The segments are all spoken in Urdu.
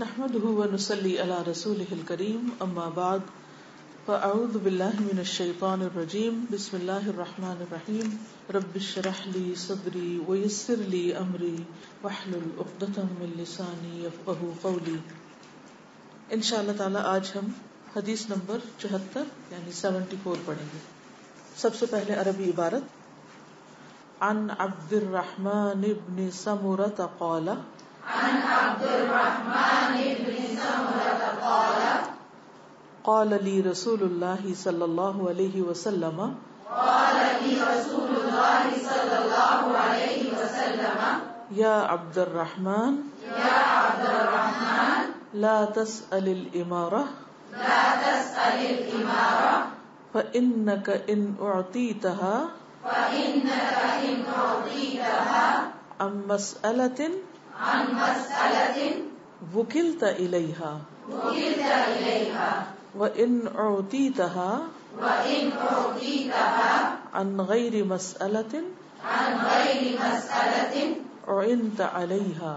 نحمده ونصلي على رسوله الكريم اما بعد فاعوذ بالله من الشيطان الرجيم بسم الله الرحمن الرحيم رب اشرح لي صدري ويسر لي امري واحلل عقدة من لساني يفقهوا قولي. انشاءاللہ تعالی آج ہم حدیث نمبر 74 یعنی 74 پڑھیں گے. سب سے پہلے عربی عبارت. عن عبد الرحمن بن سمرة قال عن عبد الرحمن بن سمرة قال قال لي رسول الله صلى الله عليه وسلم قال لي رسول الله صلى الله عليه وسلم يا عبد الرحمن يا عبد الرحمن لا تسأل الإمارة لا تسأل الإمارة فإنك إن أعطيتها فإنك إن أعطيتها عن مسألة عن مسألة وكلت إليها وكلت إليها وإن أعطيتها وإن أعطيتها عن غير مسألة عن غير مسألة أعنت عليها.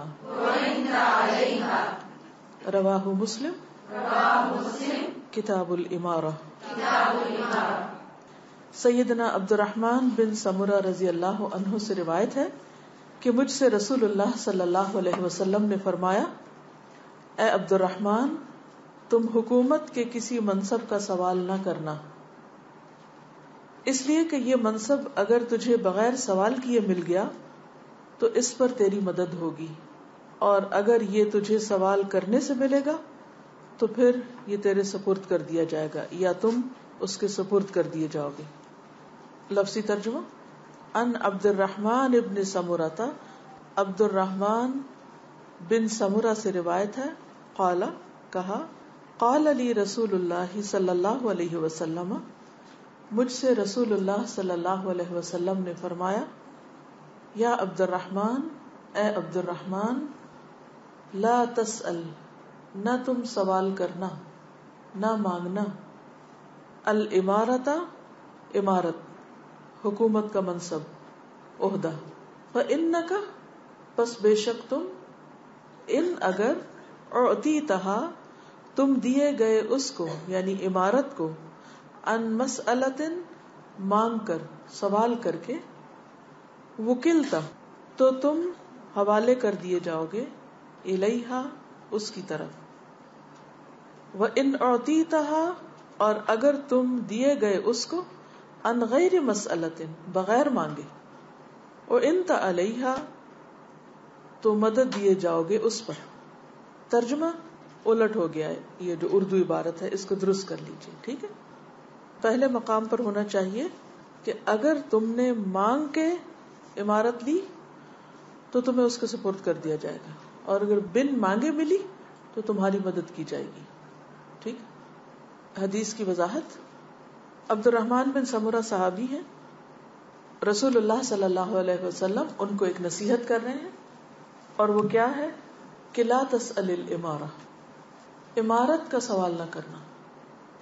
أعنت عليها. رواه مسلم رواه مسلم کتاب الامارہ. کتاب الامارہ. سیدنا عبد الرحمن بن سمرہ رضی اللہ عنہ سے روایت ہے کہ مجھ سے رسول اللہ صلی اللہ علیہ وسلم نے فرمایا اے عبد الرحمن تم حکومت کے کسی منصب کا سوال نہ کرنا، اس لیے کہ یہ منصب اگر تجھے بغیر سوال کیے مل گیا تو اس پر تیری مدد ہوگی، اور اگر یہ تجھے سوال کرنے سے ملے گا تو پھر یہ تیرے سپرد کر دیا جائے گا یا تم اس کے سپرد کر دیے جاؤ گے. لفظی ترجمہ. ان عبد الرحمن ابن سمرہ، عبد الرحمن بن سمرہ سے روایت ہے. قال کہا، قال لی رسول اللہ صلی اللہ علیہ وسلم، مجھ سے رسول اللہ صلی اللہ علیہ وسلم نے فرمایا یا عبد الرحمن اے عبد الرحمن لا تسأل نہ تم سوال کرنا نہ مانگنا الامارۃ امارت حکومت کا منصب عہدہ فإنک پس بے شک تم ان اگر اعطیتہا تم دیے گئے اس کو یعنی امارت کو ان مسئلۃ مانگ کر سوال کر کے وکلتا تو تم حوالے کر دیے جاؤ گے الیہا اس کی طرف. وَإِنْ أُعْطِيتَهَا اور اگر تم دیے گئے اس کو ان غیر مسئلۃ بغیر مانگے وَإِنْتَ عَلَيْهَا تو مدد دیے جاؤ گے اس پر. ترجمہ الٹ ہو گیا ہے، یہ جو اردو عبارت ہے اس کو درست کر لیجئے. ٹھیک ہے، پہلے مقام پر ہونا چاہیے کہ اگر تم نے مانگ کے عمارت لی تو تمہیں اس کے سپرد کر دیا جائے گا، اور اگر بن مانگے ملی تو تمہاری مدد کی جائے گی. ٹھیک. حدیث کی وضاحت. عبد الرحمن بن سمرہ صحابی ہیں، رسول اللہ صلی اللہ علیہ وسلم ان کو ایک نصیحت کر رہے ہیں، اور وہ کیا ہے کہ لا تسأل الامارہ امارت کا سوال نہ کرنا.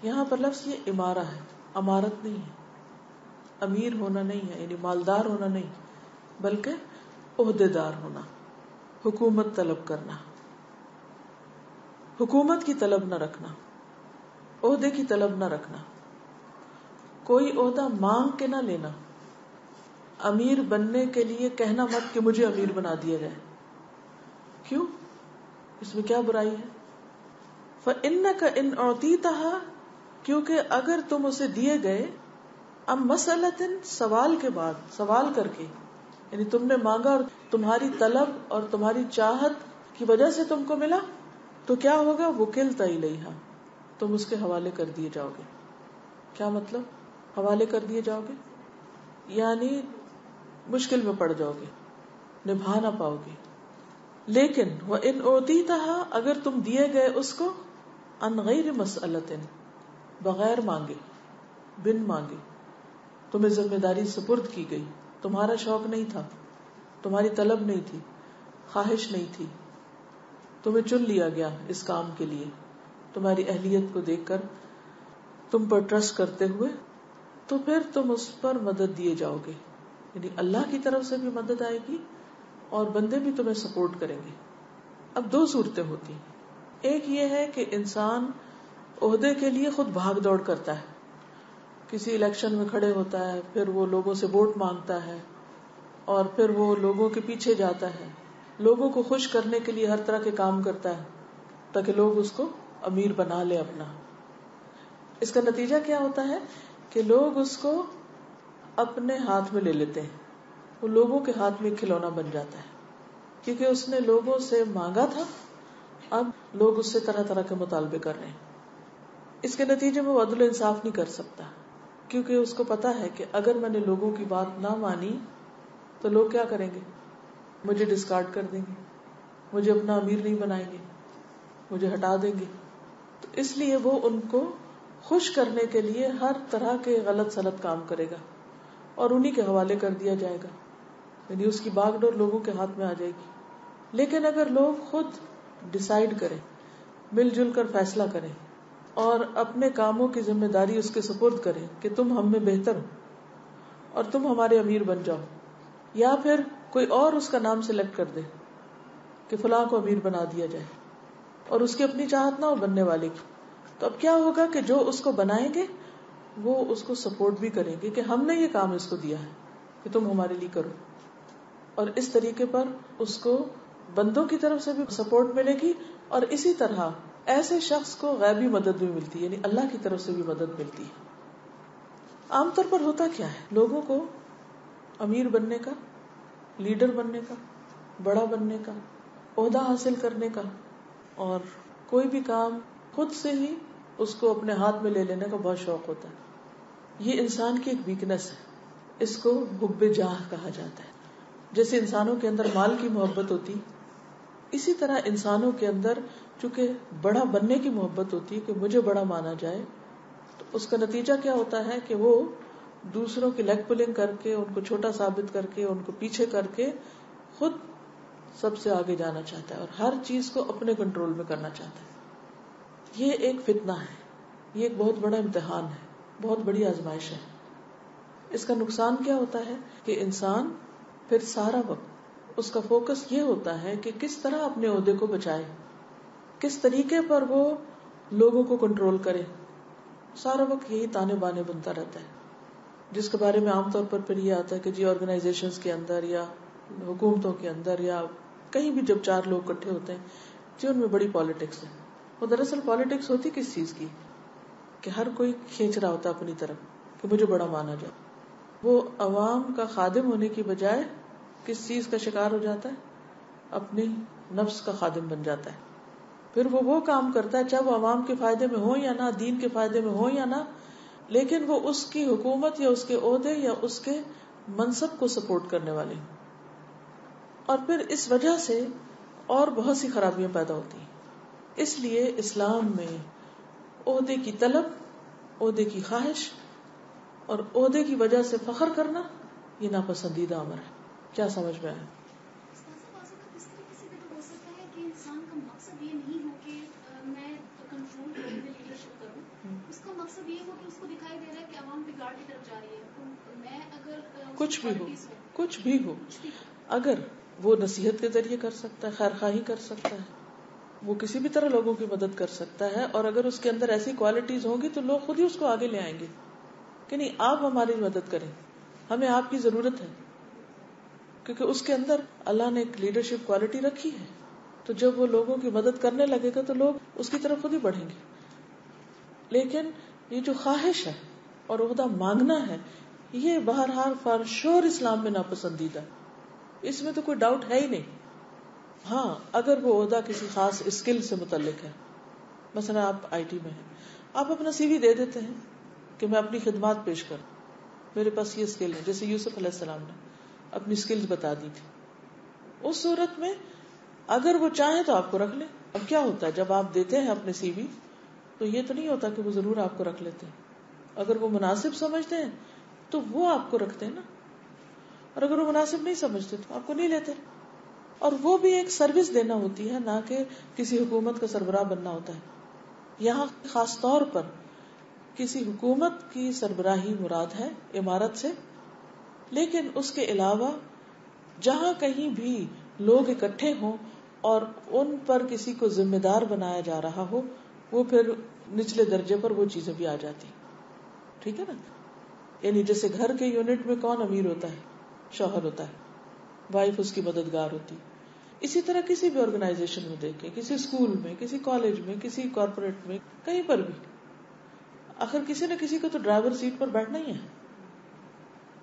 یہاں پر لفظ یہ امارہ ہے، امارت نہیں ہے، امیر ہونا نہیں ہے یعنی مالدار ہونا نہیں، بلکہ عہدے دار ہونا، حکومت طلب کرنا، حکومت کی طلب نہ رکھنا، عہدے کی طلب نہ رکھنا، کوئی عہدہ مانگ کے نہ لینا. امیر بننے کے لیے کہنا مت کہ مجھے امیر بنا دیا جائے. کیوں؟ اس میں کیا برائی ہے؟ فَإِنَّكَ إِنْ أُعْطِيتَهَا کیونکہ اگر تم اسے دیے گئے ام مسئلۃ سوال کے بعد، سوال کر کے یعنی تم نے مانگا اور تمہاری طلب اور تمہاری چاہت کی وجہ سے تم کو ملا تو کیا ہوگا؟ وکلت الیہا تم اس کے حوالے کر دیے جاؤ گے. کیا مطلب حوالے کر دیے جاؤ گے؟ یعنی مشکل میں پڑ جاؤ گے، نبھا نہ پاؤ گے. لیکن وَإِنْ أُعْطِيتَهَا اگر تم دیے گئے اس کو ان غیر مسئلۃ بغیر مانگے، بن مانگے، تمہیں ذمہ داری سپرد کی گئی، تمہارا شوق نہیں تھا، تمہاری طلب نہیں تھی، خواہش نہیں تھی، تمہیں چن لیا گیا اس کام کے لیے تمہاری اہلیت کو دیکھ کر، تم پر ٹرسٹ کرتے ہوئے، تو پھر تم اس پر مدد دیے جاؤ گے. یعنی اللہ کی طرف سے بھی مدد آئے گی اور بندے بھی تمہیں سپورٹ کریں گے. اب دو صورتیں ہوتی ہیں. ایک یہ ہے کہ انسان عہدے کے لیے خود بھاگ دوڑ کرتا ہے، کسی الیکشن میں کھڑے ہوتا ہے، پھر وہ لوگوں سے ووٹ مانگتا ہے، اور پھر وہ لوگوں کے پیچھے جاتا ہے، لوگوں کو خوش کرنے کے لیے ہر طرح کے کام کرتا ہے تاکہ لوگ اس کو امیر بنا لے اپنا. اس کا نتیجہ کیا ہوتا ہے کہ لوگ اس کو اپنے ہاتھ میں لے لیتے ہیں، وہ لوگوں کے ہاتھ میں کھلونا بن جاتا ہے، کیونکہ اس نے لوگوں سے مانگا تھا، اب لوگ اس سے طرح طرح کے مطالبے کر رہے ہیں. اس کے نتیجے میں وہ عدل و انصاف نہیں کر سکتا، کیونکہ اس کو پتا ہے کہ اگر میں نے لوگوں کی بات نہ مانی تو لوگ کیا کریں گے، مجھے ڈسکارڈ کر دیں گے، مجھے اپنا امیر نہیں بنائیں گے، مجھے ہٹا دیں گے. تو اس لیے وہ ان کو خوش کرنے کے لیے ہر طرح کے غلط سلط کام کرے گا اور انہی کے حوالے کر دیا جائے گا، یعنی اس کی باغ ڈور لوگوں کے ہاتھ میں آ جائے گی. لیکن اگر لوگ خود ڈیسائیڈ کریں، مل جل کر فیصلہ کریں اور اپنے کاموں کی ذمہ داری اس کے سپرد کریں کہ تم ہم میں بہتر ہو اور تم ہمارے امیر بن جاؤ، یا پھر کوئی اور اس کا نام سلیکٹ کر دے کہ فلاں کو امیر بنا دیا جائے اور اس کی اپنی چاہت نہ ہو بننے والے کی، تو اب کیا ہوگا کہ جو اس کو بنائیں گے وہ اس کو سپورٹ بھی کریں گے کہ ہم نے یہ کام اس کو دیا ہے کہ تم ہمارے لیے کرو. اور اس طریقے پر اس کو بندوں کی طرف سے بھی سپورٹ ملے گی اور اسی طرح ایسے شخص کو غیبی مدد بھی ملتی ہے، یعنی اللہ کی طرف سے بھی مدد ملتی ہے. عام طور پر ہوتا کیا ہے، لوگوں کو امیر بننے کا، لیڈر بننے کا، بڑا بننے کا، عہدہ حاصل کرنے کا اور کوئی بھی کام خود سے ہی اس کو اپنے ہاتھ میں لے لینے کا بہت شوق ہوتا ہے. یہ انسان کی ایک ویکنس ہے، اس کو حب جاہ کہا جاتا ہے. جیسے انسانوں کے اندر مال کی محبت ہوتی، اسی طرح انسانوں کے اندر چونکہ بڑا بننے کی محبت ہوتی ہے کہ مجھے بڑا مانا جائے، تو اس کا نتیجہ کیا ہوتا ہے کہ وہ دوسروں کی لیگ پلنگ کر کے، ان کو چھوٹا ثابت کر کے، ان کو پیچھے کر کے خود سب سے آگے جانا چاہتا ہے اور ہر چیز کو اپنے کنٹرول میں کرنا چاہتا ہے. یہ ایک فتنہ ہے، یہ ایک بہت بڑا امتحان ہے، بہت بڑی آزمائش ہے. اس کا نقصان کیا ہوتا ہے کہ انسان پھر سارا وقت اس کا فوکس یہ ہوتا ہے کہ کس طرح اپنے عہدے کو بچائے، کس طریقے پر وہ لوگوں کو کنٹرول کرے. سارا وقت یہی تانے بانے بنتا رہتا ہے، جس کے بارے میں عام طور پر پھر یہ آتا ہے کہ جی آرگنائزیشنز کے اندر یا حکومتوں کے اندر یا کہیں بھی جب چار لوگ اکٹھے ہوتے ہیں جی ان میں بڑی پالیٹکس ہے. وہ دراصل پالیٹکس ہوتی کس چیز کی کہ ہر کوئی کھینچ رہا ہوتا اپنی طرف کہ مجھے بڑا مانا جائے. وہ عوام کا خادم ہونے کی بجائے کس چیز کا شکار ہو جاتا ہے، اپنی نفس کا خادم بن جاتا ہے. پھر وہ کام کرتا ہے چاہے وہ عوام کے فائدے میں ہو یا نہ، دین کے فائدے میں ہو یا نہ، لیکن وہ اس کی حکومت یا اس کے عہدے یا اس کے منصب کو سپورٹ کرنے والے ہیں. اور پھر اس وجہ سے اور بہت سی خرابیاں پیدا ہوتی ہیں. اس لیے اسلام میں عہدے کی طلب، عہدے کی خواہش اور عہدے کی وجہ سے فخر کرنا یہ ناپسندیدہ امر ہے. کیا سمجھ میں آیا؟ اس طریقے سے بھی تو ہو سکتا ہے کہ انسان کا مقصد یہ نہیں ہو کہ میں کنٹرول کروں، میں لیڈرشپ کروں. اس کا مقصد یہ ہو کہ اس کو دکھائی دے رہا ہے کہ عوام بگاڑ کی طرف جا رہی ہے. میں اگر کچھ بھی ہو اگر وہ نصیحت کے ذریعے کر سکتا ہے، خیر خواہی کر سکتا ہے، وہ کسی بھی طرح لوگوں کی مدد کر سکتا ہے، اور اگر اس کے اندر ایسی کوالٹیز ہوں گی تو لوگ خود ہی اس کو آگے لے آئیں گے کہ نہیں آپ ہماری مدد کریں، ہمیں آپ کی ضرورت ہے. کیونکہ اس کے اندر اللہ نے ایک لیڈرشپ کوالٹی رکھی ہے. تو جب وہ لوگوں کی مدد کرنے لگے گا تو لوگ اس کی طرف خود ہی بڑھیں گے. لیکن یہ جو خواہش ہے اور عہدہ مانگنا ہے، یہ بہرحال فار شور اسلام میں ناپسندیدہ ہے، اس میں تو کوئی ڈاؤٹ ہے ہی نہیں. ہاں اگر وہ عہدہ کسی خاص اسکل سے متعلق ہے، مثلا آپ آئی ٹی میں ہیں، آپ اپنا سی وی دے دیتے ہیں کہ میں اپنی خدمات پیش کروں، میرے پاس یہ اسکل ہے، جیسے یوسف علیہ السلام نے اپنی اسکلز بتا دی تھی. اس صورت میں اگر وہ چاہیں تو آپ کو رکھ لیں. اب کیا ہوتا ہے جب آپ دیتے ہیں اپنے سی وی تو یہ تو نہیں ہوتا کہ وہ ضرور آپ کو رکھ لیتے ہیں. اگر وہ مناسب سمجھتے ہیں تو وہ آپ کو رکھتے ہیں نا، اور اگر وہ مناسب نہیں سمجھتے تو آپ کو نہیں لیتے. اور وہ بھی ایک سروس دینا ہوتی ہے، نہ کہ کسی حکومت کا سربراہ بننا ہوتا ہے. یہاں خاص طور پر کسی حکومت کی سربراہی مراد ہے امارت سے، لیکن اس کے علاوہ جہاں کہیں بھی لوگ اکٹھے ہوں اور ان پر کسی کو ذمہ دار بنایا جا رہا ہو، وہ پھر نچلے درجے پر وہ چیزیں بھی آ جاتی. ٹھیک ہے نا؟ یعنی جیسے گھر کے یونٹ میں کون امیر ہوتا ہے؟ شوہر ہوتا ہے، وائف اس کی مددگار ہوتی. اسی طرح کسی بھی آرگنائزیشن میں دیکھیں، کسی اسکول میں، کسی کالج میں، کسی کارپوریٹ میں، کہیں پر بھی آخر کسی نہ کسی کو تو ڈرائیور سیٹ پر بیٹھنا ہی ہے،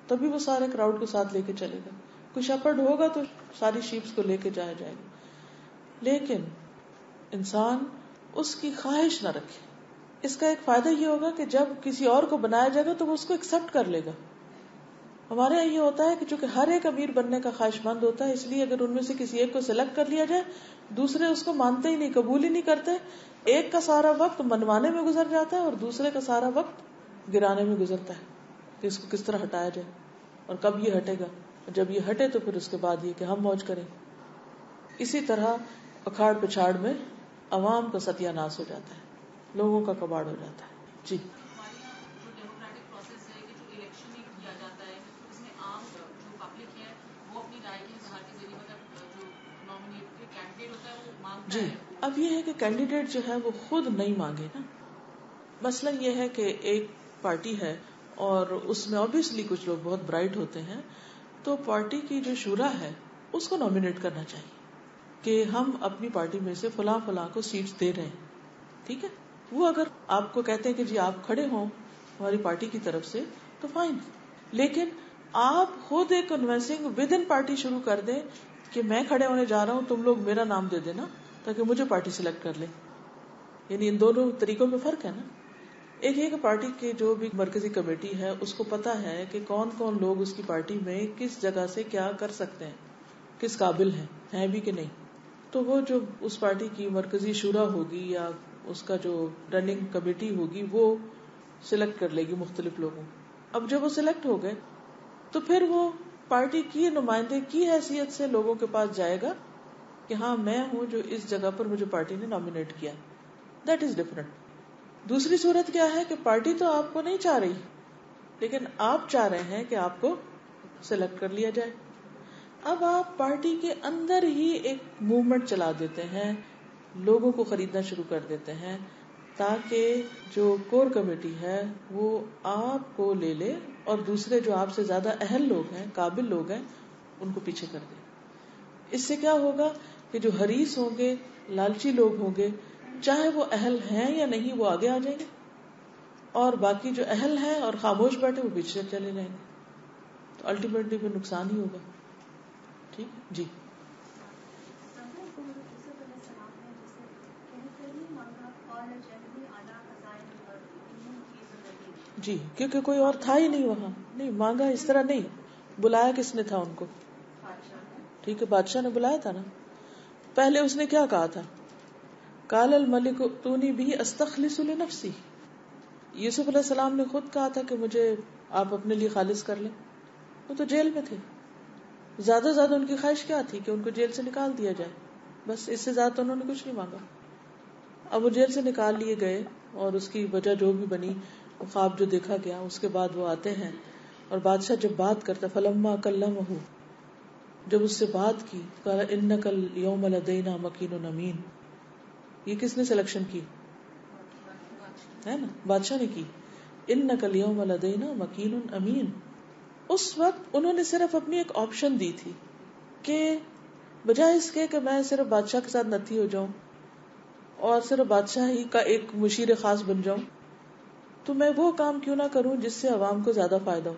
تبھی وہ سارے کراؤڈ کو ساتھ لے کے چلے گا. کوئی شپرڈ ہوگا تو ساری شیپس کو لے کے جایا جائے گا. لیکن انسان اس کی خواہش نہ رکھے. اس کا ایک فائدہ یہ ہوگا کہ جب کسی اور کو بنایا جائے گا تو وہ اس کو ایکسپٹ کر لے گا. ہمارے یہاں یہ ہوتا ہے کہ چونکہ ہر ایک امیر بننے کا خواہش مند ہوتا ہے، اس لیے اگر ان میں سے کسی ایک کو سلیکٹ کر لیا جائے، دوسرے اس کو مانتے ہی نہیں، قبول ہی نہیں کرتے. ایک کا سارا وقت منوانے میں گزر جاتا ہے اور دوسرے کا سارا وقت گرانے میں گزرتا ہے کہ اس کو کس طرح ہٹایا جائے اور کب یہ ہٹے گا. جب یہ ہٹے تو پھر اس کے بعد یہ کہ ہم موج کریں. اسی طرح اکھاڑ پچھاڑ میں عوام کا ستیہ ناش ہو جاتا ہے، لوگوں کا کباڑ ہو جاتا ہے. جی ہمارے یہاں جو ڈیموکریٹک پروسیس ہے کہ جو الیکشن کیا جاتا ہے اس میں عام جو پبلک ہے وہ اپنی رائے کے اظہار کے ذریعے مطلب جو نامینیٹ کینڈیڈیٹ ہوتا ہے وہ مانگتا جی. ہے. اب یہ ہے کہ کینڈیڈیٹ جو ہے وہ خود نہیں مانگے نا. مسئلہ یہ ہے کہ ایک پارٹی ہے اور اس میں obviously کچھ لوگ بہت برائٹ ہوتے ہیں، تو پارٹی کی جو شورا ہے اس کو نامینیٹ کرنا چاہیے کہ ہم اپنی پارٹی میں سے فلاں فلاں کو سیٹس دے رہے ہیں. ٹھیک ہے، وہ اگر آپ کو کہتے ہیں کہ جی آپ کھڑے ہوں ہماری پارٹی کی طرف سے تو فائن. لیکن آپ خود ایک کنونسنگ ود ان پارٹی شروع کر دیں کہ میں کھڑے ہونے جا رہا ہوں، تم لوگ میرا نام دے دینا تاکہ مجھے پارٹی سلیکٹ کر لے. یعنی ان دونوں طریقوں میں فرق ہے نا. ایک یہ کہ پارٹی کی جو بھی مرکزی کمیٹی ہے اس کو پتا ہے کہ کون کون لوگ اس کی پارٹی میں کس جگہ سے کیا کر سکتے ہیں، کس قابل ہیں بھی کہ نہیں. تو وہ جو اس پارٹی کی مرکزی شورا ہوگی یا اس کا جو رننگ کمیٹی ہوگی وہ سلیکٹ کر لے گی مختلف لوگوں. اب جب وہ سلیکٹ ہو گئے تو پھر وہ پارٹی کی نمائندے کی حیثیت سے لوگوں کے پاس جائے گا کہ ہاں میں ہوں جو اس جگہ پر مجھے پارٹی نے نامینیٹ کیا. That is different. دوسری صورت کیا ہے کہ پارٹی تو آپ کو نہیں چاہ رہی لیکن آپ چاہ رہے ہیں کہ آپ کو سلیکٹ کر لیا جائے. اب آپ پارٹی کے اندر ہی ایک موومنٹ چلا دیتے ہیں، لوگوں کو خریدنا شروع کر دیتے ہیں تاکہ جو کور کمیٹی ہے وہ آپ کو لے لے اور دوسرے جو آپ سے زیادہ اہل لوگ ہیں، قابل لوگ ہیں، ان کو پیچھے کر دے. اس سے کیا ہوگا کہ جو حریص ہوں گے، لالچی لوگ ہوں گے، چاہے وہ اہل ہیں یا نہیں، وہ آگے آ جائیں گے اور باقی جو اہل ہیں اور خاموش بیٹھے وہ پیچھے چلے جائیں گے. تو الٹیمیٹلی پھر نقصان ہی ہوگا. ٹھیک جی. جی کیونکہ کوئی اور تھا ہی نہیں وہاں. نہیں مانگا اس طرح نہیں. بلایا کس نے تھا ان کو؟ ٹھیک ہے، بادشاہ نے بلایا تھا نا. پہلے اس نے کیا کہا تھا؟ قال الملک ائتونی به استخلص لنفسی. یوسف علیہ السلام نے خود کہا تھا کہ مجھے آپ اپنے لیے خالص کر لیں. وہ تو جیل میں تھے. زیادہ زیادہ ان کی خواہش کیا تھی کہ ان کو جیل سے نکال دیا جائے، بس اس سے زیادہ انہوں نے کچھ نہیں مانگا. اب وہ جیل سے نکال لیے گئے اور اس کی وجہ جو بھی بنی، وہ خواب جو دیکھا گیا، اس کے بعد وہ آتے ہیں اور بادشاہ جب بات کرتا فلما کلمہ، جب اس سے بات کی، قال انک اليوم لدینا مکین امین. یہ کس نے سلیکشن کی ہے نا؟ بادشاہ نے کی. انک اليوم لدینا مکین امین. اس وقت انہوں نے صرف اپنی ایک آپشن دی تھی کہ بجائے اس کے کہ میں صرف بادشاہ کے ساتھ نتی ہو جاؤں اور صرف بادشاہ ہی کا ایک مشیر خاص بن جاؤں، تو میں وہ کام کیوں نہ کروں جس سے عوام کو زیادہ فائدہ ہو.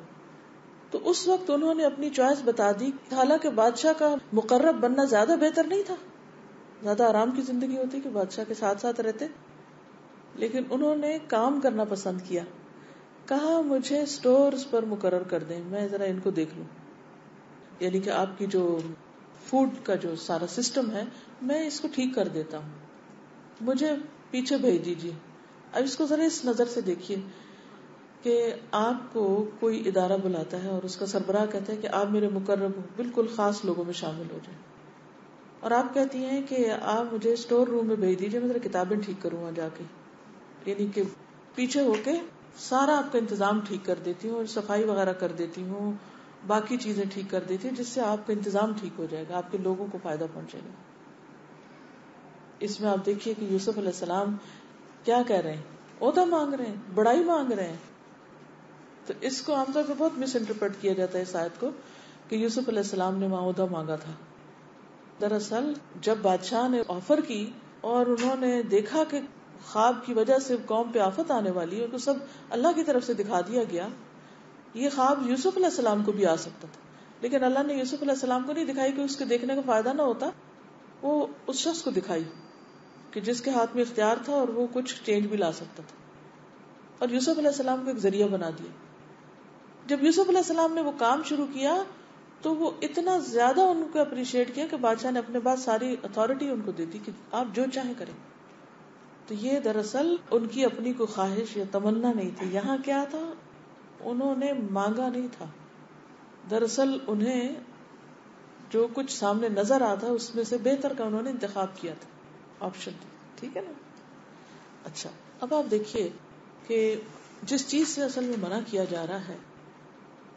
تو اس وقت انہوں نے اپنی چوائس بتا دی. حالانکہ بادشاہ کا مقرب بننا زیادہ بہتر نہیں تھا، زیادہ آرام کی زندگی ہوتی کہ بادشاہ کے ساتھ ساتھ رہتے، لیکن انہوں نے کام کرنا پسند کیا. کہا مجھے اسٹورز پر مقرر کر دیں، میں ذرا ان کو دیکھ لوں. یعنی کہ آپ کی جو فوڈ کا جو سارا سسٹم ہے میں اس کو ٹھیک کر دیتا ہوں، مجھے پیچھے بھیج دیجیے. اب اس کو ذرا اس نظر سے دیکھیے کہ آپ کو کوئی ادارہ بلاتا ہے اور اس کا سربراہ کہتا ہے کہ آپ میرے مقرب بالکل خاص لوگوں میں شامل ہو جائیں، اور آپ کہتی ہیں کہ آپ مجھے اسٹور روم میں بھیج دیجیے، میں ذرا کتابیں ٹھیک کروں وہاں جا کے. یعنی کہ پیچھے ہو کے سارا آپ کا انتظام ٹھیک کر دیتی ہوں اور صفائی وغیرہ کر دیتی ہوں، باقی چیزیں ٹھیک کر دیتی ہوں، جس سے آپ کا انتظام ٹھیک ہو جائے گا، آپ کے لوگوں کو فائدہ پہنچے گا. اس میں آپ دیکھیے کہ یوسف علیہ السلام کیا کہہ رہے ہیں، عہدہ مانگ رہے ہیں، بڑائی مانگ رہے ہیں. تو اس کو عام طور پہ بہت مس انٹرپریٹ کیا جاتا ہے اس آیت کو کہ یوسف علیہ السلام نے وہاں عہدہ مانگا تھا. دراصل جب بادشاہ نے آفر کی اور انہوں نے دیکھا کہ خواب کی وجہ سے قوم پہ آفت آنے والی ہے، تو سب اللہ کی طرف سے دکھا دیا گیا. یہ خواب یوسف علیہ السلام کو بھی آ سکتا تھا، لیکن اللہ نے یوسف علیہ السلام کو نہیں دکھائی کہ اس کے دیکھنے کا فائدہ نہ ہوتا. وہ اس شخص کو دکھائی کہ جس کے ہاتھ میں اختیار تھا اور وہ کچھ چینج بھی لا سکتا تھا، اور یوسف علیہ السلام کو ایک ذریعہ بنا دیا. جب یوسف علیہ السلام نے وہ کام شروع کیا تو وہ اتنا زیادہ ان کو اپریشیٹ کیا کہ بادشاہ نے اپنے بعد ساری اتھارٹی ان کو دے دی کہ آپ جو چاہیں کریں. تو یہ دراصل ان کی اپنی کوئی خواہش یا تمنا نہیں تھی. یہاں کیا تھا، انہوں نے مانگا نہیں تھا، دراصل انہیں جو کچھ سامنے نظر آتا اس میں سے بہتر کا انہوں نے انتخاب کیا تھا، آپشن تھی. ٹھیک ہے نا. اچھا، اب آپ دیکھیے کہ جس چیز سے اصل میں منع کیا جا رہا ہے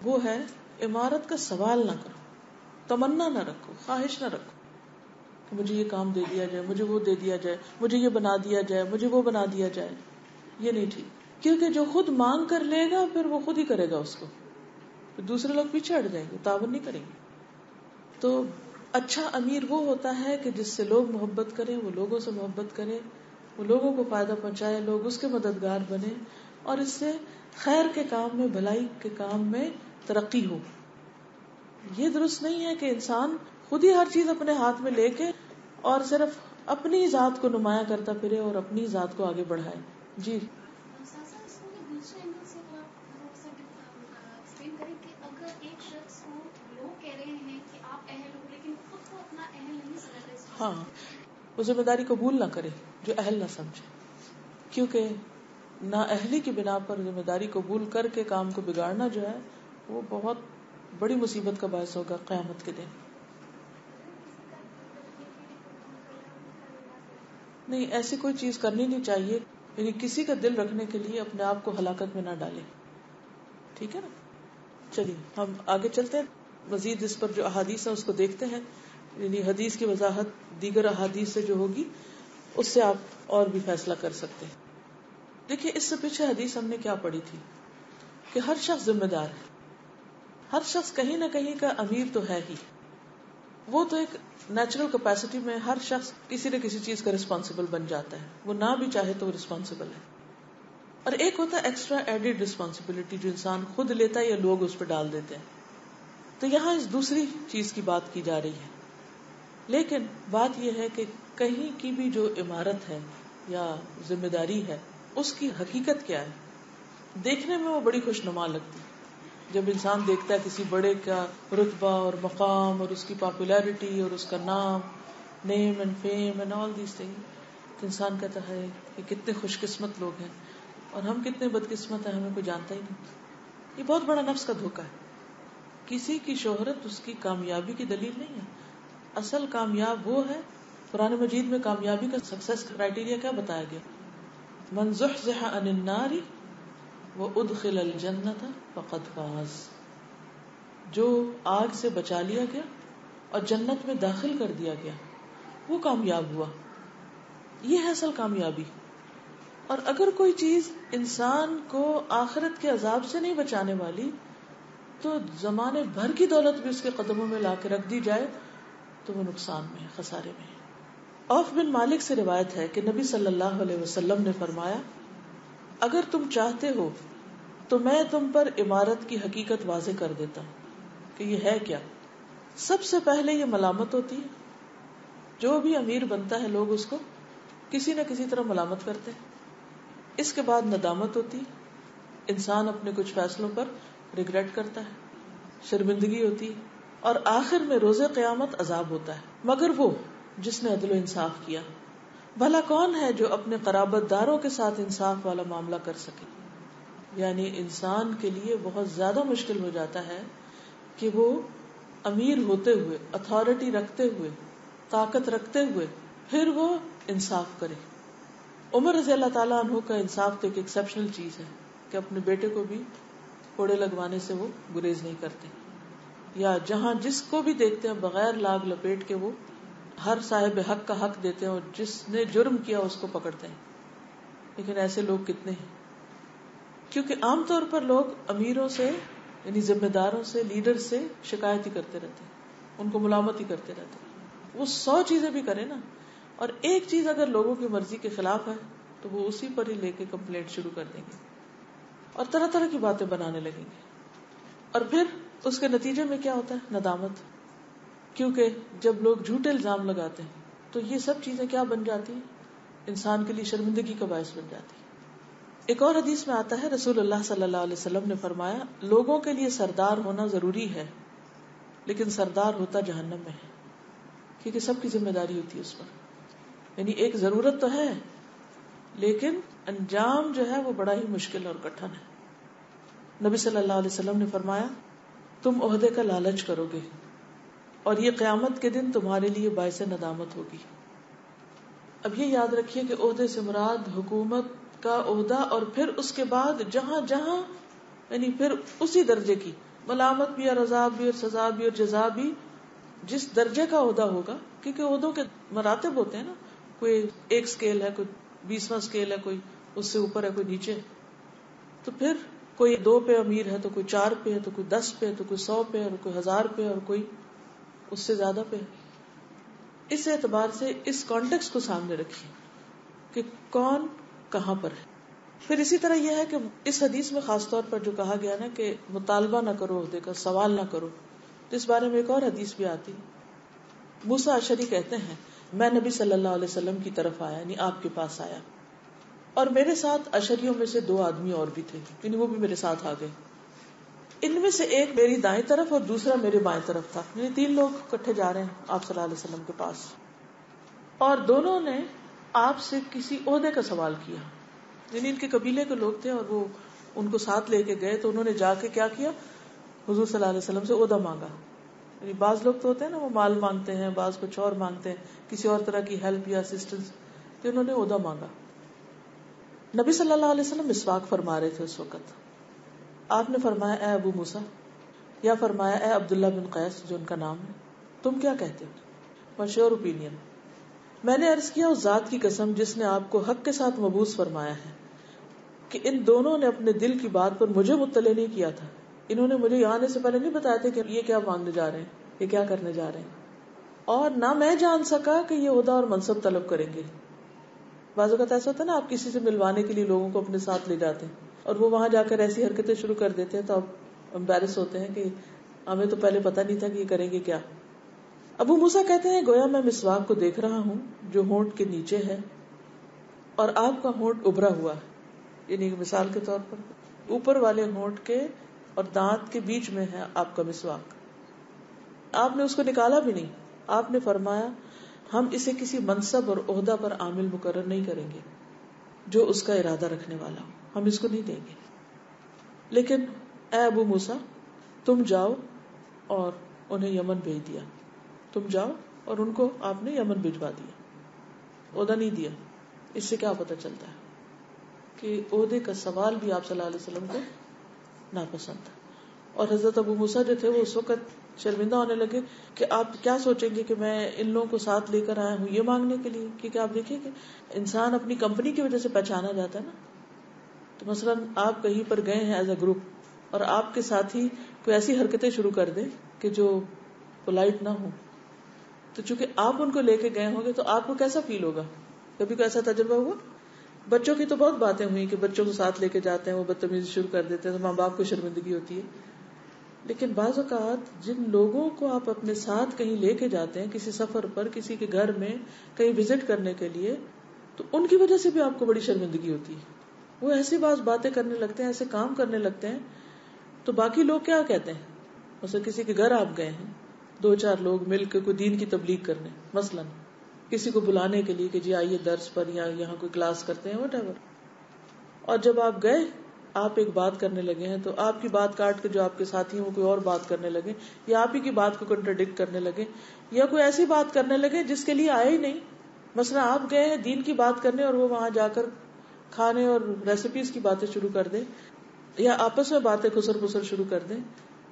وہ ہے عمارت کا سوال نہ کرو، تمنا نہ رکھو، خواہش نہ رکھو کہ مجھے یہ کام دے دیا جائے، مجھے وہ دے دیا جائے، مجھے یہ بنا دیا جائے، مجھے وہ بنا دیا جائے. یہ نہیں ٹھیک، کیونکہ جو خود مانگ کر لے گا پھر وہ خود ہی کرے گا اس کو، پھر دوسرے لوگ پیچھے ہٹ جائیں گے، تعاون نہیں کریں گے. تو اچھا امیر وہ ہوتا ہے کہ جس سے لوگ محبت کریں، وہ لوگوں سے محبت کرے، وہ لوگوں کو فائدہ پہنچائے، لوگ اس کے مددگار بنے اور اس سے خیر کے کام میں، بھلائی کے کام میں ترقی ہو. یہ درست نہیں ہے کہ انسان خود ہی ہر چیز اپنے ہاتھ میں لے کے اور صرف اپنی ذات کو نمایاں کرتا پھرے اور اپنی ذات کو آگے بڑھائے. جی ساسا، اس کو دوسرے اینگل سے ایکسپلین کریں کہ اگر ایک شخص کو لوگ کہہ رہے ہیں کہ آپ اہل ہو لیکن خود کو اپنا اہل نہیں سمجھتا اس چیز ہاں، وہ ذمہ داری قبول نہ کرے جو اہل نہ سمجھے، کیونکہ نااہلی کی بنا پر ذمہ داری قبول کر کے کام کو بگاڑنا جو ہے وہ بہت بڑی مصیبت کا باعث ہوگا قیامت کے دن. نہیں، ایسی کوئی چیز کرنی نہیں چاہیے، یعنی کسی کا دل رکھنے کے لیے اپنے آپ کو ہلاکت میں نہ ڈالے. ٹھیک ہے نا. چلیے ہم آگے چلتے ہیں، مزید اس پر جو احادیث ہیں اس کو دیکھتے ہیں. یعنی حدیث کی وضاحت دیگر احادیث سے جو ہوگی اس سے آپ اور بھی فیصلہ کر سکتے ہیں. دیکھیے اس سے پیچھے حدیث ہم نے کیا پڑھی تھی کہ ہر شخص ذمہ دار ہے، ہر شخص کہیں نہ کہیں کا امیر تو ہے ہی. وہ تو ایک نیچرل کیپیسٹی میں ہر شخص کسی نہ کسی چیز کا رسپانسبل بن جاتا ہے، وہ نہ بھی چاہے تو وہ رسپانسبل ہے. اور ایک ہوتا ہے ایکسٹرا ایڈیڈ رسپانسبلٹی جو انسان خود لیتا ہے یا لوگ اس پہ ڈال دیتے ہیں. تو یہاں اس دوسری چیز کی بات کی جا رہی ہے. لیکن بات یہ ہے کہ کہیں کی بھی جو عمارت ہے یا ذمہ داری ہے اس کی حقیقت کیا ہے. دیکھنے میں وہ بڑی خوش نما لگتی جب انسان دیکھتا ہے کسی بڑے کا رتبہ اور مقام اور اس کی پاپولیرٹی اور اس کا نام، name and fame and all these thing, تو انسان کہتا ہے کہ کتنے خوش قسمت لوگ ہیں اور ہم کتنے بدقسمت ہیں، ہمیں کوئی جانتا ہی نہیں. یہ بہت بڑا نفس کا دھوکہ ہے. کسی کی شہرت اس کی کامیابی کی دلیل نہیں ہے. اصل کامیاب وہ ہے، قرآن مجید میں کامیابی کا سکسیس کرائٹیریا کیا بتایا گیا؟ من زحزح عن النار وادخل الجنۃ فقد فاز. جو آگ سے بچا لیا گیا اور جنت میں داخل کر دیا گیا وہ کامیاب ہوا. یہ ہے اصل کامیابی. اور اگر کوئی چیز انسان کو آخرت کے عذاب سے نہیں بچانے والی تو زمانے بھر کی دولت بھی اس کے قدموں میں لا کے رکھ دی جائے تو وہ نقصان میں ہے، خسارے میں ہے. عوف بن مالک سے روایت ہے کہ نبی صلی اللہ علیہ وسلم نے فرمایا، اگر تم چاہتے ہو تو میں تم پر عمارت کی حقیقت واضح کر دیتا ہوں کہ یہ ہے کیا. سب سے پہلے یہ ملامت ہوتی ہے. جو بھی امیر بنتا ہے لوگ اس کو کسی نہ کسی طرح ملامت کرتے ہیں. اس کے بعد ندامت ہوتی، انسان اپنے کچھ فیصلوں پر ریگریٹ کرتا ہے، شرمندگی ہوتی، اور آخر میں روز قیامت عذاب ہوتا ہے. مگر وہ جس نے عدل و انصاف کیا. بھلا کون ہے جو اپنے قرابت داروں کے ساتھ انصاف والا معاملہ کر سکے؟ یعنی انسان کے لیے بہت زیادہ مشکل ہو جاتا ہے کہ وہ امیر ہوتے ہوئے، اتھارٹی رکھتے ہوئے، طاقت رکھتے ہوئے پھر وہ انصاف کرے. عمر رضی اللہ تعالیٰ عنہ کا انصاف تو ایک ایکسیپشنل چیز ہے کہ اپنے بیٹے کو بھی کوڑے لگوانے سے وہ گریز نہیں کرتے، یا جہاں جس کو بھی دیکھتے ہیں بغیر لاگ لپیٹ کے وہ ہر صاحب حق کا حق دیتے ہیں اور جس نے جرم کیا اس کو پکڑتے ہیں. لیکن ایسے لوگ کتنے ہیں؟ کیونکہ عام طور پر لوگ امیروں سے یعنی ذمہ داروں سے لیڈر سے شکایت ہی کرتے رہتے ہیں, ان کو ملامت ہی کرتے رہتے ہیں. وہ 100 چیزیں بھی کرے نا, اور ایک چیز اگر لوگوں کی مرضی کے خلاف ہے تو وہ اسی پر ہی لے کے کمپلینٹ شروع کر دیں گے اور طرح طرح کی باتیں بنانے لگیں گے. اور پھر اس کے نتیجے میں کیا ہوتا ہے؟ ندامت. کیونکہ جب لوگ جھوٹے الزام لگاتے ہیں تو یہ سب چیزیں کیا بن جاتی ہیں؟ انسان کے لیے شرمندگی کا باعث بن جاتی ہے. ایک اور حدیث میں آتا ہے, رسول اللہ صلی اللہ علیہ وسلم نے فرمایا, لوگوں کے لیے سردار ہونا ضروری ہے لیکن سردار ہوتا جہنم میں ہے, کیونکہ سب کی ذمہ داری ہوتی ہے اس پر. یعنی ایک ضرورت تو ہے لیکن انجام جو ہے وہ بڑا ہی مشکل اور کٹھن ہے. نبی صلی اللہ علیہ وسلم نے فرمایا, تم عہدے کا لالچ کرو گے اور یہ قیامت کے دن تمہارے لیے باعث ندامت ہوگی. اب یہ یاد رکھیے کہ عہدے سے مراد حکومت کا عہدہ, اور پھر اس کے بعد جہاں جہاں یعنی پھر اسی درجے کی ملامت بھی اور عذاب بھی اور سزا بھی اور جزا بھی جس درجے کا عہدہ ہوگا, کیونکہ عہدوں کے مراتب ہوتے ہیں نا, کوئی 1 سکیل ہے, کوئی 20واں سکیل ہے, کوئی اس سے اوپر ہے, کوئی نیچے. تو پھر کوئی 2 پہ امیر ہے تو کوئی 4 پہ ہے تو کوئی 10 پہ ہے تو کوئی 100 پہ ہے اور کوئی 1000 پہ ہے اور کوئی اس سے زیادہ پہ ہے. اس اعتبار سے اس کانٹیکسٹ کو سامنے رکھیے کہ کون کہاں پر ہے. پھر اسی طرح یہ ہے کہ اس حدیث میں خاص طور پر جو کہا گیا نا کہ مطالبہ نہ کرو عہدے کا, سوال نہ کرو, تو اس بارے میں ایک اور حدیث بھی آتی ہے. موسیٰ اشعری کہتے ہیں, میں نبی صلی اللہ علیہ وسلم کی طرف آیا, یعنی آپ کے پاس آیا, اور میرے ساتھ اشعریوں میں سے 2 آدمی اور بھی تھے, یعنی وہ بھی میرے ساتھ آ گئے. ان میں سے ایک میری دائیں طرف اور دوسرا میرے بائیں طرف تھا, یعنی 3 لوگ اکٹھے جا رہے ہیں آپ صلی اللہ علیہ وسلم کے پاس, اور دونوں نے آپ سے کسی عہدے کا سوال کیا. یعنی ان کے قبیلے کے لوگ تھے اور وہ ان کو ساتھ لے کے گئے, تو انہوں نے جا کے کیا کیا, حضور صلی اللہ علیہ وسلم سے عہدہ مانگا. یعنی بعض لوگ تو ہوتے ہیں نا وہ مال مانگتے ہیں, بعض کچھ اور مانگتے ہیں, کسی اور طرح کی ہیلپ یا اسسٹنس, تو انہوں نے عہدہ مانگا. نبی صلی اللہ علیہ وسلم مسواک فرما رہے تھے اس وقت. آپ نے فرمایا, اے ابو موسیٰ, یا فرمایا اے عبداللہ بن قیس جو ان کا نام ہے, تم کیا کہتے ہو؟ What's your opinion? میں نے عرض کیا, اس ذات کی قسم جس نے آپ کو حق کے ساتھ مبعوث فرمایا ہے, کہ ان دونوں نے اپنے دل کی بات پر مجھے مطلع نہیں کیا تھا. انہوں نے مجھے یہاں آنے سے پہلے نہیں بتایا تھا کہ یہ کیا مانگنے جا رہے ہیں, یہ کیا کرنے جا رہے ہیں, اور نہ میں جان سکا کہ یہ عہدہ اور منصب طلب کریں گے. بعض اوقات ایسا ہوتا ہے نا, آپ کسی سے ملوانے کے لیے لوگوں کو اپنے ساتھ لے جاتے ہیں اور وہ وہاں جا کر ایسی حرکتیں شروع کر دیتے ہیں, تو آپ امبیرس ہوتے ہیں کہ ہمیں تو پہلے پتہ نہیں تھا کہ یہ کریں گے کیا. ابو موسیٰ کہتے ہیں, گویا میں مسواک کو دیکھ رہا ہوں جو ہونٹ کے نیچے ہے اور آپ کا ہونٹ ابھرا ہوا ہے. یعنی مثال کے طور پر اوپر والے ہونٹ کے اور دانت کے بیچ میں ہے آپ کا مسواک. آپ نے اس کو نکالا بھی نہیں. آپ نے فرمایا, ہم اسے کسی منصب اور عہدہ پر عامل مقرر نہیں کریں گے جو اس کا ارادہ رکھنے والا ہو, ہم اس کو نہیں دیں گے. لیکن اے ابو موسیٰ, تم جاؤ, اور انہیں یمن بھیج دیا. تم جاؤ, اور ان کو آپ نے یمن بھجوا دیا, عہدہ نہیں دیا. اس سے کیا پتہ چلتا ہے کہ عہدے کا سوال بھی آپ صلی اللہ علیہ وسلم کو ناپسند تھا. اور حضرت ابو موسیٰ جو تھے وہ اس وقت شرمندہ ہونے لگے کہ آپ کیا سوچیں گے کہ میں ان لوگوں کو ساتھ لے کر آیا ہوں یہ مانگنے کے لیے. کیونکہ آپ دیکھیں کہ انسان اپنی کمپنی کی وجہ سے پہچانا جاتا ہے نا. تو مثلاً آپ کہیں پر گئے ہیں ایز اے گروپ اور آپ کے ساتھی کوئی ایسی حرکتیں شروع کر دے کہ جو پولائٹ نہ ہو, تو چونکہ آپ ان کو لے کے گئے ہوں گے تو آپ کو کیسا فیل ہوگا؟ کبھی کوئی ایسا تجربہ ہوا؟ بچوں کی تو بہت باتیں ہوئی کہ بچوں کو ساتھ لے کے جاتے ہیں, وہ بدتمیزی شروع کر دیتے ہیں, تو ماں باپ کو شرمندگی ہوتی ہے. لیکن بعض اوقات جن لوگوں کو آپ اپنے ساتھ کہیں لے کے جاتے ہیں, کسی سفر پر, کسی کے گھر میں کہیں وزٹ کرنے کے لیے, تو ان کی وجہ سے بھی آپ کو بڑی شرمندگی ہوتی ہے. وہ ایسی بعض باتیں کرنے لگتے ہیں, ایسے کام کرنے لگتے ہیں, تو باقی لوگ کیا کہتے ہیں. مثلا کسی کے گھر آپ گئے ہیں, 2-4 لوگ مل کے کوئی دین کی تبلیغ کرنے, مثلا کسی کو بلانے کے لیے کہ جی آئیے درس پر یا یہاں کوئی کلاس کرتے ہیں whatever. اور جب آپ گئے, آپ ایک بات کرنے لگے ہیں, تو آپ کی بات کاٹ کے جو آپ کے ساتھی ہیں وہ کوئی اور بات کرنے لگے, یا آپ ہی کی بات کو کنٹراڈکٹ کرنے لگے, یا کوئی ایسی بات کرنے لگے جس کے لیے آئے ہی نہیں. مثلا آپ گئے ہیں دین کی بات کرنے اور وہ وہاں جا کر کھانے اور ریسیپیز کی باتیں شروع کر دیں, یا آپس میں باتیں خسر پسر شروع کر دیں,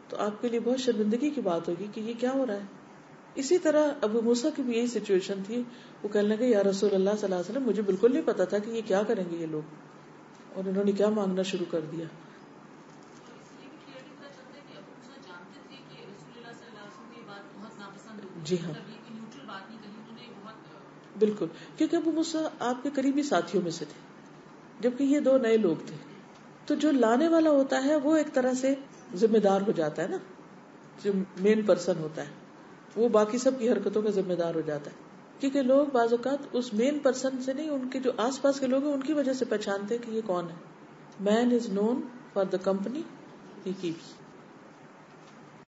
تو آپ کے لیے بہت شرمندگی کی بات ہوگی کہ یہ کیا ہو رہا ہے. اسی طرح ابو موسیٰ کی بھی یہی سچویشن تھی. وہ کہنے لگے یا رسول اللہ صلی اللہ علیہ وسلم مجھے بالکل نہیں پتا تھا کہ یہ کیا کریں گے یہ لوگ, اور انہوں نے کیا مانگنا شروع کر دیا. جی ہاں بالکل, کیونکہ ابو موسیٰ آپ کے قریبی ساتھیوں میں سے تھے, جبکہ یہ دو نئے لوگ تھے. تو جو لانے والا ہوتا ہے وہ ایک طرح سے ذمہ دار ہو جاتا ہے نا, جو مین پرسن ہوتا ہے وہ باقی سب کی حرکتوں کا ذمہ دار ہو جاتا ہے, کیونکہ لوگ بعض اوقات اس مین پرسن سے نہیں, ان کے جو آس پاس کے لوگ ہیں ان کی وجہ سے پہچانتے کہ یہ کون ہے. Man is known for the company he keeps.